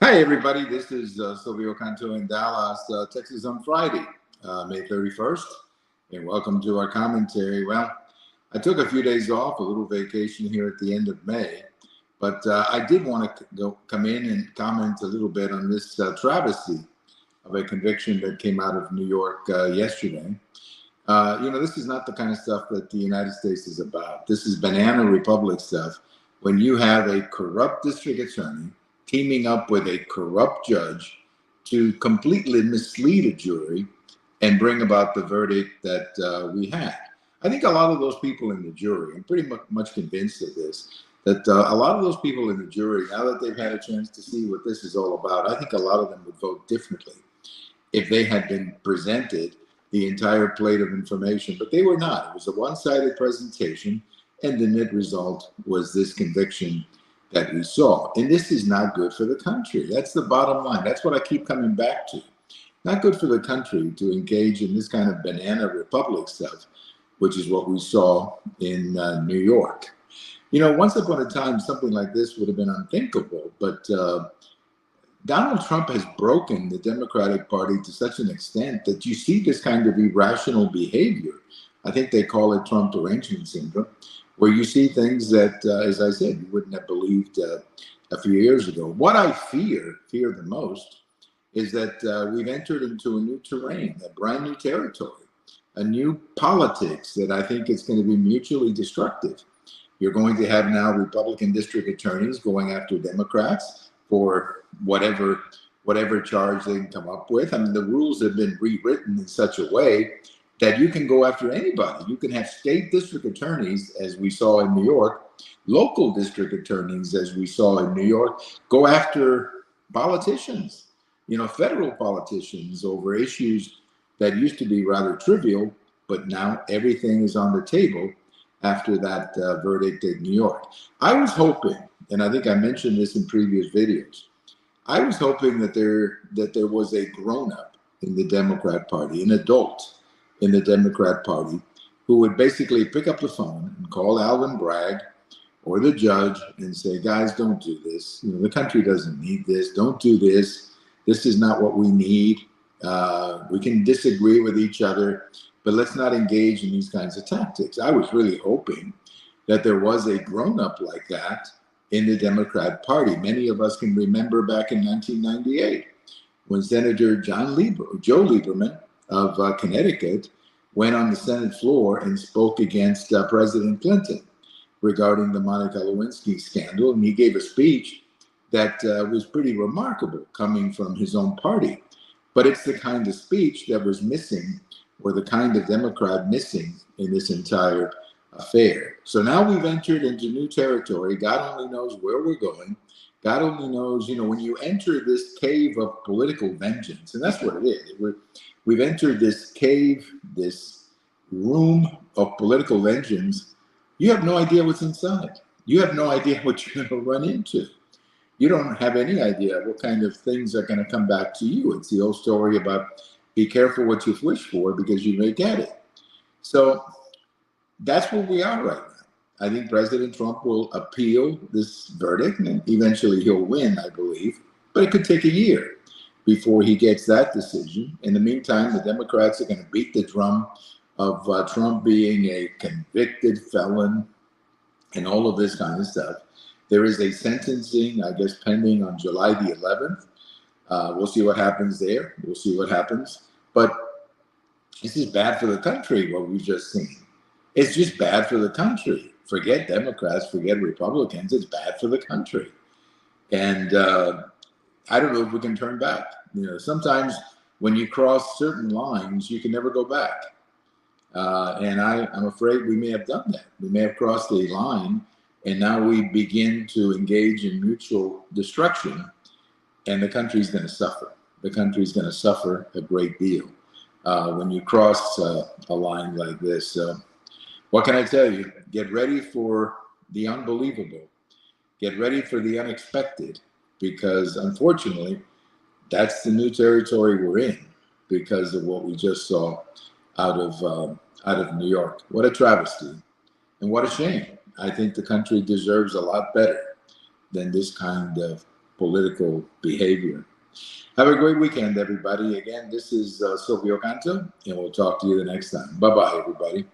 Hi, everybody. This is Silvio Canto in Dallas, Texas on Friday, May 31st. And welcome to our commentary. Well, I took a few days off, a little vacation here at the end of May, but I did want to come in and comment a little bit on this travesty of a conviction that came out of New York yesterday. This is not the kind of stuff that the United States is about. This is banana republic stuff. When you have a corrupt district attorney teaming up with a corrupt judge to completely mislead a jury and bring about the verdict that we had. I think a lot of those people in the jury, I'm pretty much convinced of this, that a lot of those people in the jury, now that they've had a chance to see what this is all about, I think a lot of them would vote differently if they had been presented the entire plate of information, but they were not. It was a one-sided presentation, and the net result was this conviction that we saw. And this is not good for the country. That's the bottom line. That's what I keep coming back to. Not good for the country to engage in this kind of banana republic stuff, which is what we saw in New York. Once upon a time, something like this would have been unthinkable, but Donald Trump has broken the Democratic Party to such an extent that you see this kind of irrational behavior. I think they call it Trump derangement syndrome, where you see things that, as I said, you wouldn't have believed a few years ago. What I fear the most, is that we've entered into a new terrain, a brand new territory, a new politics that I think is going to be mutually destructive. You're going to have now Republican district attorneys going after Democrats for whatever charge they can come up with. I mean, the rules have been rewritten in such a way that you can go after anybody. You can have state district attorneys, as we saw in New York, local district attorneys, as we saw in New York, go after politicians, federal politicians over issues that used to be rather trivial, but now everything is on the table after that verdict in New York. I was hoping, and I think I mentioned this in previous videos, I was hoping that there was a grown-up in the Democrat Party, an adult in the Democrat Party, who would basically pick up the phone and call Alvin Bragg or the judge and say, guys, don't do this. The country doesn't need this. Don't do this. This is not what we need. We can disagree with each other, but let's not engage in these kinds of tactics. I was really hoping that there was a grown-up like that in the Democrat Party. Many of us can remember back in 1998 when Senator Joe Lieberman of Connecticut went on the Senate floor and spoke against President Clinton regarding the Monica Lewinsky scandal. And he gave a speech that was pretty remarkable coming from his own party. But it's the kind of speech that was missing, or the kind of Democrat missing in this entire affair. So now we've entered into new territory. God only knows where we're going. God only knows, when you enter this cave of political vengeance, and that's what it is. We've entered this cave, this room of political vengeance. You have no idea what's inside. You have no idea what you're going to run into. You don't have any idea what kind of things are going to come back to you. It's the old story about be careful what you wish for because you may get it. So that's where we are right now. I think President Trump will appeal this verdict, and eventually he'll win, I believe. But it could take a year before he gets that decision. In the meantime, the Democrats are going to beat the drum of Trump being a convicted felon and all of this kind of stuff. There is a sentencing, I guess, pending on July the 11th. We'll see what happens there. We'll see what happens. But this is bad for the country, what we've just seen. It's just bad for the country. Forget Democrats, forget Republicans. It's bad for the country. And I don't know if we can turn back. Sometimes when you cross certain lines, you can never go back. And I'm afraid we may have done that. We may have crossed a line, and now we begin to engage in mutual destruction, and the country's going to suffer. The country's going to suffer a great deal when you cross a line like this. What can I tell you? Get ready for the unbelievable. Get ready for the unexpected, because unfortunately, that's the new territory we're in because of what we just saw out of New York. What a travesty, and what a shame. I think the country deserves a lot better than this kind of political behavior. Have a great weekend, everybody. Again, this is Silvio Canto, and we'll talk to you the next time. Bye-bye, everybody.